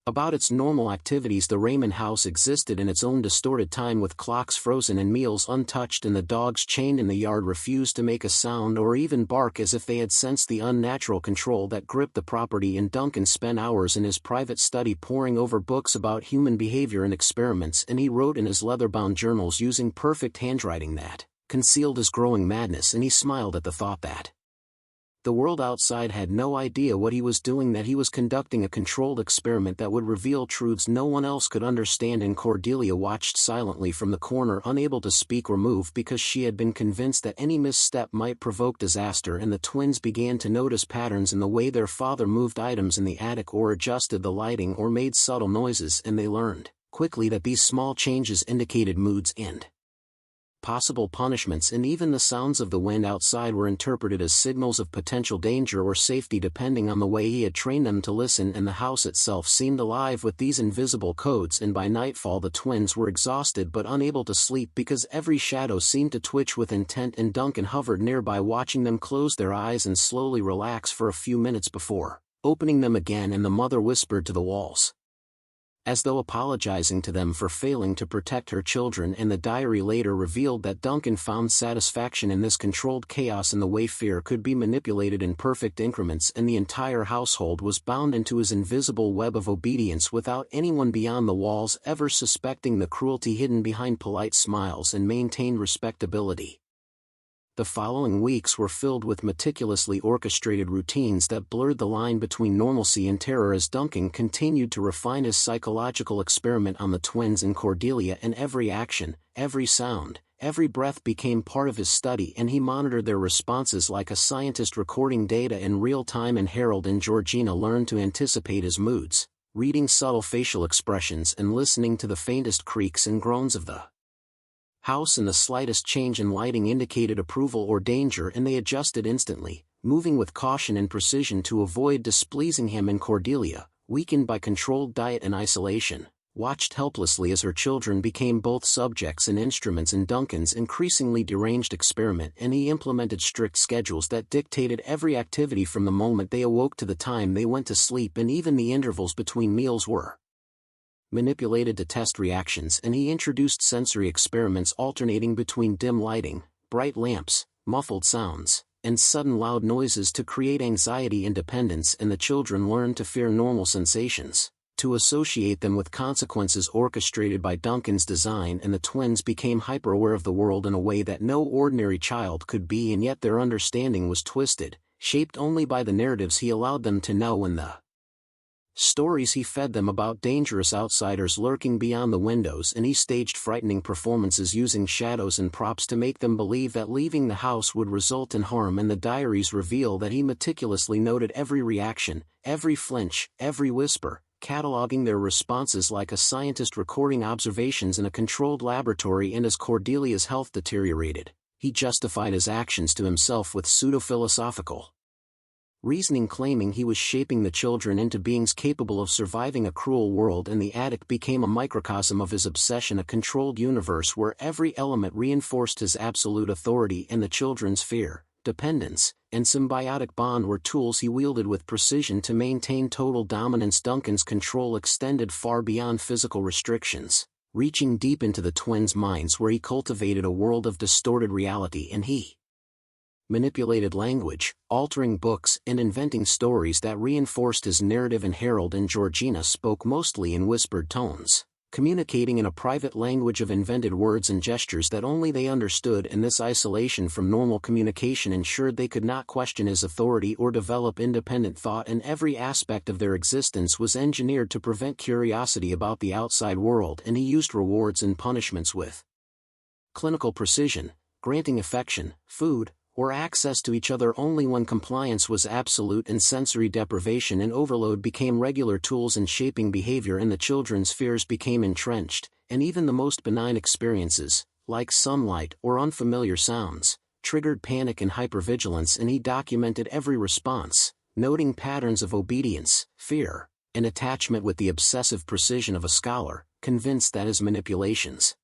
about its normal activities, the Raymond house existed in its own distorted time, with clocks frozen and meals untouched, and the dogs chained in the yard refused to make a sound or even bark, as if they had sensed the unnatural control that gripped the property. And Duncan spent hours in his private study poring over books about human behavior and experiments, and he wrote in his leather-bound journals using perfect handwriting that concealed his growing madness, and he smiled at the thought that the world outside had no idea what he was doing, that he was conducting a controlled experiment that would reveal truths no one else could understand. And Cordelia watched silently from the corner, unable to speak or move because she had been convinced that any misstep might provoke disaster. And the twins began to notice patterns in the way their father moved items in the attic or adjusted the lighting or made subtle noises, and they learned quickly that these small changes indicated moods and possible punishments, and even the sounds of the wind outside were interpreted as signals of potential danger or safety, depending on the way he had trained them to listen. And the house itself seemed alive with these invisible codes, and by nightfall the twins were exhausted but unable to sleep because every shadow seemed to twitch with intent, and Duncan hovered nearby, watching them close their eyes and slowly relax for a few minutes before opening them again. And the mother whispered to the walls, as though apologizing to them for failing to protect her children, and the diary later revealed that Duncan found satisfaction in this controlled chaos and the way fear could be manipulated in perfect increments, and the entire household was bound into his invisible web of obedience without anyone beyond the walls ever suspecting the cruelty hidden behind polite smiles and maintained respectability. The following weeks were filled with meticulously orchestrated routines that blurred the line between normalcy and terror as Duncan continued to refine his psychological experiment on the twins and Cordelia, and every action, every sound, every breath became part of his study, and he monitored their responses like a scientist recording data in real time. And Harold and Georgina learned to anticipate his moods, reading subtle facial expressions and listening to the faintest creaks and groans of the house, and the slightest change in lighting indicated approval or danger, and they adjusted instantly, moving with caution and precision to avoid displeasing him. And Cordelia, weakened by controlled diet and isolation, watched helplessly as her children became both subjects and instruments in Duncan's increasingly deranged experiment, and he implemented strict schedules that dictated every activity from the moment they awoke to the time they went to sleep, and even the intervals between meals were manipulated to test reactions. And he introduced sensory experiments alternating between dim lighting, bright lamps, muffled sounds, and sudden loud noises to create anxiety and dependence, and the children learned to fear normal sensations, to associate them with consequences orchestrated by Duncan's design, and the twins became hyper-aware of the world in a way that no ordinary child could be, and yet their understanding was twisted, shaped only by the narratives he allowed them to know and the stories he fed them about dangerous outsiders lurking beyond the windows. And he staged frightening performances using shadows and props to make them believe that leaving the house would result in harm, and the diaries reveal that he meticulously noted every reaction, every flinch, every whisper, cataloging their responses like a scientist recording observations in a controlled laboratory. And as Cordelia's health deteriorated, he justified his actions to himself with pseudo-philosophical reasoning, claiming he was shaping the children into beings capable of surviving a cruel world. And the attic became a microcosm of his obsession, a controlled universe where every element reinforced his absolute authority, and the children's fear, dependence, and symbiotic bond were tools he wielded with precision to maintain total dominance. Duncan's control extended far beyond physical restrictions, reaching deep into the twins' minds, where he cultivated a world of distorted reality, and he manipulated language, altering books and inventing stories that reinforced his narrative. And Harold and Georgina spoke mostly in whispered tones, communicating in a private language of invented words and gestures that only they understood, and this isolation from normal communication ensured they could not question his authority or develop independent thought, and every aspect of their existence was engineered to prevent curiosity about the outside world, and he used rewards and punishments with clinical precision, granting affection, food, or access to each other only when compliance was absolute, and sensory deprivation and overload became regular tools in shaping behavior, and the children's fears became entrenched, and even the most benign experiences, like sunlight or unfamiliar sounds, triggered panic and hypervigilance, and he documented every response, noting patterns of obedience, fear, and attachment with the obsessive precision of a scholar, convinced that his manipulations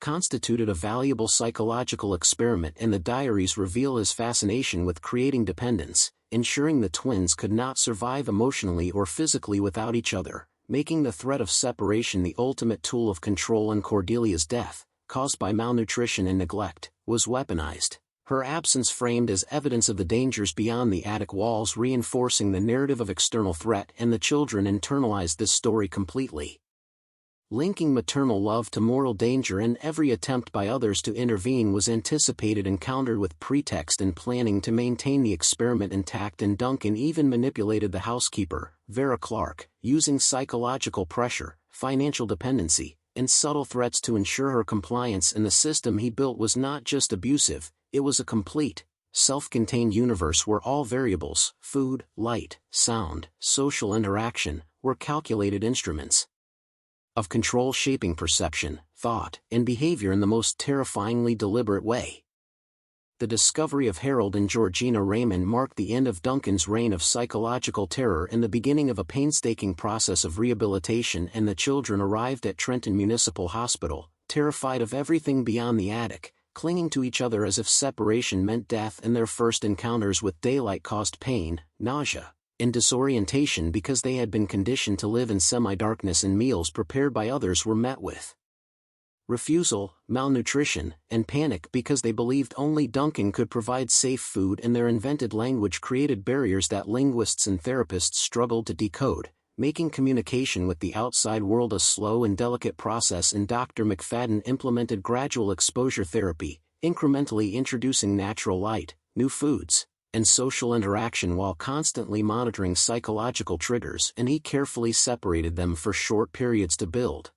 constituted a valuable psychological experiment, and the diaries reveal his fascination with creating dependence, ensuring the twins could not survive emotionally or physically without each other, making the threat of separation the ultimate tool of control. And Cordelia's death, caused by malnutrition and neglect, was weaponized, her absence framed as evidence of the dangers beyond the attic walls, reinforcing the narrative of external threat, and the children internalized this story completely, linking maternal love to moral danger, and every attempt by others to intervene was anticipated and countered with pretext and planning to maintain the experiment intact. And Duncan even manipulated the housekeeper, Vera Clark, using psychological pressure, financial dependency, and subtle threats to ensure her compliance, and the system he built was not just abusive, it was a complete, self-contained universe where all variables, food, light, sound, social interaction, were calculated instruments of control, shaping perception, thought, and behavior in the most terrifyingly deliberate way. The discovery of Harold and Georgina Raymond marked the end of Duncan's reign of psychological terror and the beginning of a painstaking process of rehabilitation, and the children arrived at Trenton Municipal Hospital, terrified of everything beyond the attic, clinging to each other as if separation meant death, and their first encounters with daylight caused pain, nausea, and disorientation because they had been conditioned to live in semi-darkness, and meals prepared by others were met with refusal, malnutrition, and panic because they believed only Duncan could provide safe food, and their invented language created barriers that linguists and therapists struggled to decode, making communication with the outside world a slow and delicate process. And Dr. McFadden implemented gradual exposure therapy, incrementally introducing natural light, new foods, and social interaction while constantly monitoring psychological triggers, and he carefully separated them for short periods to build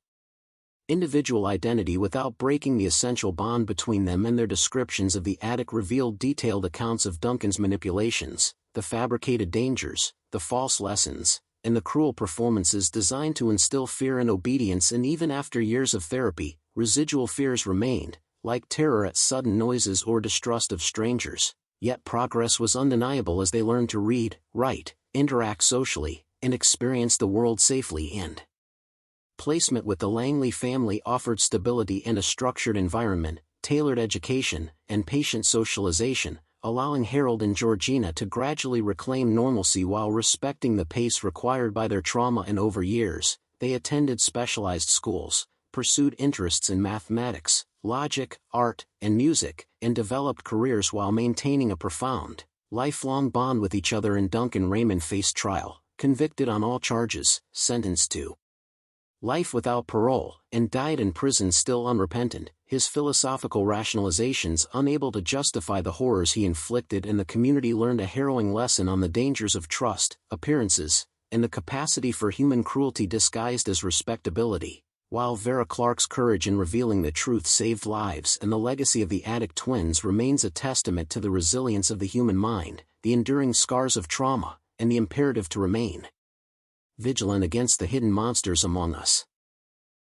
individual identity without breaking the essential bond between them. And their descriptions of the attic revealed detailed accounts of Duncan's manipulations, the fabricated dangers, the false lessons, and the cruel performances designed to instill fear and obedience. And even after years of therapy, residual fears remained, like terror at sudden noises or distrust of strangers. Yet progress was undeniable as they learned to read, write, interact socially, and experience the world safely. And placement with the Langley family offered stability and a structured environment, tailored education, and patient socialization, allowing Harold and Georgina to gradually reclaim normalcy while respecting the pace required by their trauma. And over years, they attended specialized schools, pursued interests in mathematics, logic, art, and music, and developed careers while maintaining a profound, lifelong bond with each other. And Duncan Raymond faced trial, convicted on all charges, sentenced to life without parole, and died in prison still unrepentant, his philosophical rationalizations unable to justify the horrors he inflicted. And the community learned a harrowing lesson on the dangers of trust, appearances, and the capacity for human cruelty disguised as respectability. While Vera Clark's courage in revealing the truth saved lives, and the legacy of the attic twins remains a testament to the resilience of the human mind, the enduring scars of trauma, and the imperative to remain vigilant against the hidden monsters among us.